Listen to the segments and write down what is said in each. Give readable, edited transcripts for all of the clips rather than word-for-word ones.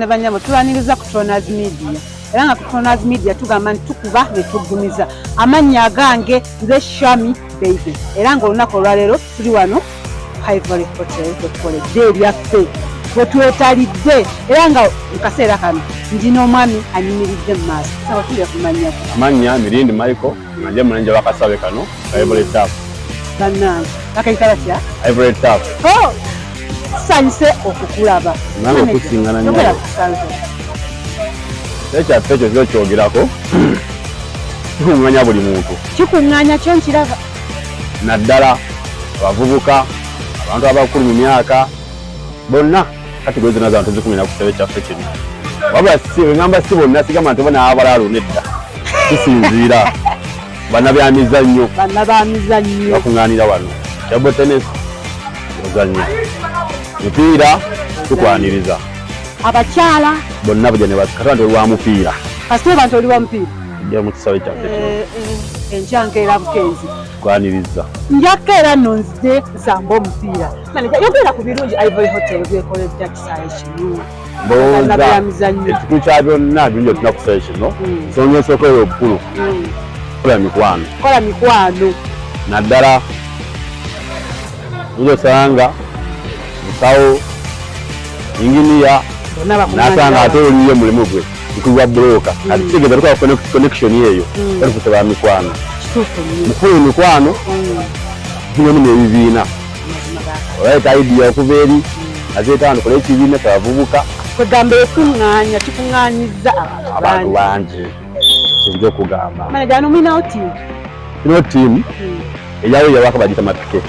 Banyamo tulaniriza ku Tronaz Media era nga ku Tronaz Media tugamba ntukuba ne tugumiza amannya agange nze Shami Baby era nga olunaku olwaleero tuli wano Ivory Hotel tukole lyaffe wetwetalidde era nga mukaseera kano ndina omwami anyimiridde mu maaso saba tulya kumanya amanya Mirindi Michael nanje mulanja Wakasaawe kano Ivory Tap bannange bakayitala kya Ivory Tap sanyise okukulaba nange okusingana nnyo ekyaffe ekyo kyo kyogerako kikuŋŋaanya buli muntu kikuŋŋaanya kyo nkiraba naddala abavubuka abantu abakulu mu myaka bonna kati gwezi nazo abantu zikumira ku kitebe kyaffe kino wabula ngamba si bonna sigamba nti bona abalaalo nedda kisinziira bannabyamizannyo bakuŋŋaanira wano kyabo tennis ozannya mupiira tukwaniriza abakyala bonna bujja ne bakatandi olwa mupiira kasite bantu oli wa mupiira nja mu kisawe kyaffe enkyankeera bukenzi tukwaniriza njakkeera nno nzide nsamba omupiira yogera ku birungi Ivory Hotel byekoledde Ekisaawe kino ndowooza ekikulu kya byonna birungi otuna ku kisaawe kino nsonga esookoera obukulu kola mikwano naddala nzo osanga musawo inginiya nasanga ate oliyo mulimu gwe nkugwa buloka kati kitegeeza tukola connection eyo talikusaba mikwano mukulu mikwano tulemu n'ebibiina olaita idea okuva eri azeeta tukole ekibiina kyabavubuka kwegamba ekuŋŋaanya kikuŋŋaanyiza abantu bangi kyinja okugamba manegano mulinawo tiimu tulina tiimu eyawo yawaka bagita mapike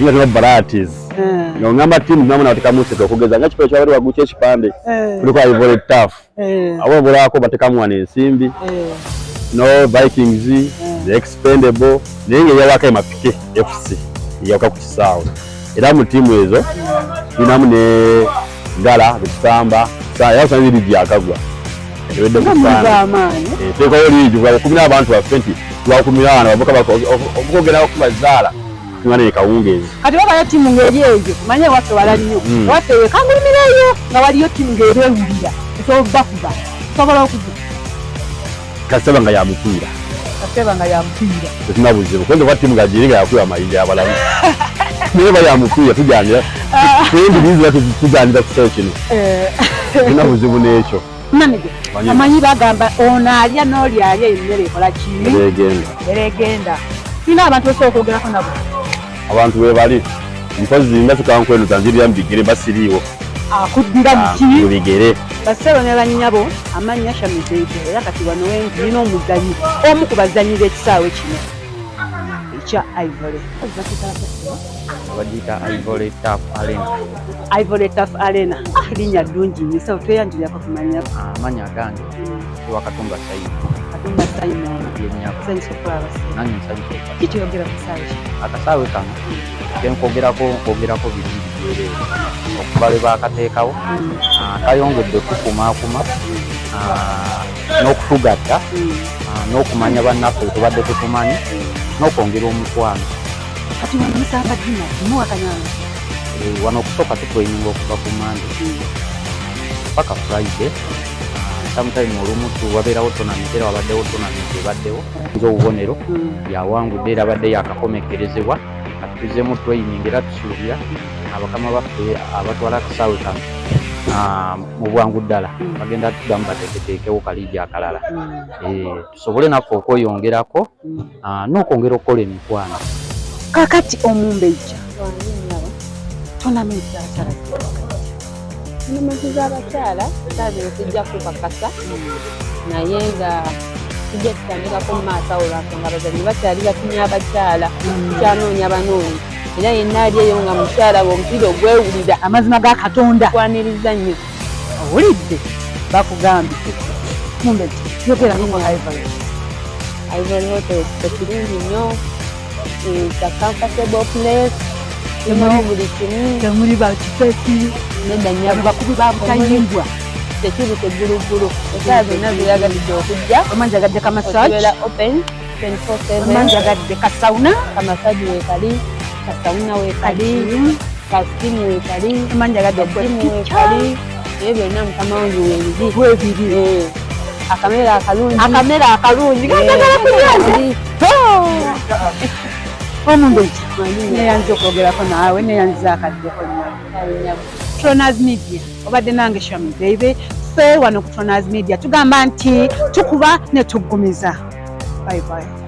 nga tuna varieties ngamba tiimu namwe natekamu sete okugeza nga kifo kyawali waggulu ky'ekipande tuliko Ivory Tap abo obulako batekamu wano ensimbi no Vikings the expendable naye nga yawaka emapike FC yawaka ku Kisaawe era mu tiimu ezo tulinamu ne ngala bisamba yawusana ligi yakagwa ewedde kufaana teekawo ligi kubakumira abantu baffe nti twakumira wana bavuka okugenda okubazaala ngane ekawungeezi kati babayo tiimu ng'eri eyo manye waffe wala nnyo waffe wekangulumirayo nga waliyo tiimu ng'eri ewulira esobakuba sobola okuvuga kaseba nga yamupiira tetuna buzibu kwende kwa tiimu nga giri nga yakuba amayinja abalamu naye ba yamupiira tujanira tuyindirizira tujanira kisaawe kino tetuna buzibu n'ekyo manege amanyi bagamba ono alya n'oli alya emmere ekola kibi eregenda tulina abantu osobola okwogerako nabo abantu bwe bali mpozi nga tukankwenuza nzirira mu bigere basiriiwo akuddira mu bigere basebo ne bannyabo amannya Shami Baby era kati wano wengi nina omuzanyi omu ku bazanyi b'ekisaawe kino ekya Ivory bagiyita Ivory Tap Arena. Ivory Tap Arena linnya ddungi nnyo tweyanjulirako kumanya amannya agange Wakatumba Sayino nsanyusa okulaba nange nsanyusa kikyogera ku kisaawe kino akasaawe kano kyenkogerako birungi byereere okuva lwe bakateekawo kayongedde okukumaakuma n'okutugatta n'okumanya bannaffe tubadde tetumanyi n'okwongera omukwano kati wamusanga dina muwakanyanga wano okusooka tutraininga okuva ku Mande paka Friday sometime olumu wabeerawo tonamenti era wabaddewo tonamenti ebaddewo nze obubonero yawangudde era abadde yakakomekerezebwa atuzemu training era tusuubira abakama baffe abatwala Kisaawe kano mu bwangu ddala bagenda tugamba bateeketeekewo kaliigi akalala tusobole naffe okweyongerako n'okwongera okukola emikwano kakati omumbejja tonamenti z'abakyala tonamenti z'abakyala saabire sijja kukakasa naye nga tujja tutandikako mu maaso awo lwasonga abazadde bakyali batumya abakyala tukyanoonya banoonyi era yenna ali eyo nga mukyala bw'omupiira ogwewulira amazima ga Katonda kwaniriza nnyo owulidde bakugambye Mumbejja yogera ku Ivory. Ivory Hotel kirungi nnyo, it's a comfortable place, temuli buli kimu, temuli bakipesi nedda nnyo bakubi ba butayimbwa tekiri tegulugulu esaa zonna ziragalidde okujja omanjagadde kamasaji kibeera open 24/7 omanjagadde kasauna kamasaji weekali kasauna weekali kasimu weekali omanjagadde jimu weekali ebyo byonna mukama wange weebiri akamera akalungi gagala kunyanja Omumbejja neyanza okwogerako naawe neyanziza akaddeko Tronaz Media obadde nange Shami Baby ffe wano ku Tronaz Media tugamba nti tukuba ne tuggumiza. Bye bye.